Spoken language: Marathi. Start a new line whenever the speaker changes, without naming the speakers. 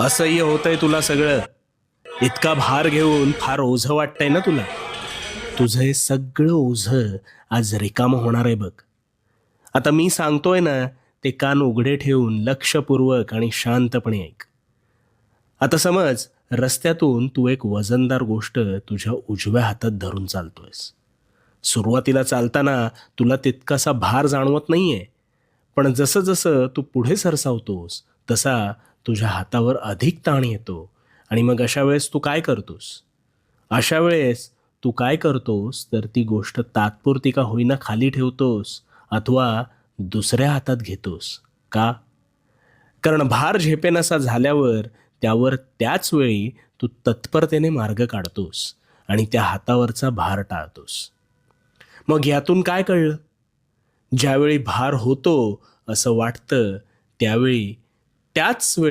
असह्य होतंय तुला सगळं. इतका भार घेऊन फार ओझं वाटतंय ना तुला. तुझं हे सगळं ओझं आज रिकामं होणार आहे बघ. आता मी सांगतोय ना, ते कान उघडे ठेवून लक्षपूर्वक आणि शांतपणे ऐक. आता समज रस्त्यातून तू एक वजनदार गोष्ट तुझ्या उजव्या हातात धरून चालतोयस. सुरुवातीला चालताना तुला तितकासा भार जाणवत नाहीये, पण जसं जसं तू पुढे सरसावतोस तसा तुझ्या हातावर अधिक ताण येतो. आणि मग अशा वेळेस तू काय करतोस तर ती गोष्ट तात्पुरती का होईना खाली ठेवतोस अथवा दुसऱ्या हातात घेतोस. का? कारण भार झेपेनासा झाल्यावर त्यावर त्याच वेळी तू तत्परतेने मार्ग काढतोस आणि त्या हातावरचा भार टाळतोस. मग यातून काय कळलं? ज्यावेळी भार होतो असं वाटतं त्यावेळी त्याच वेळी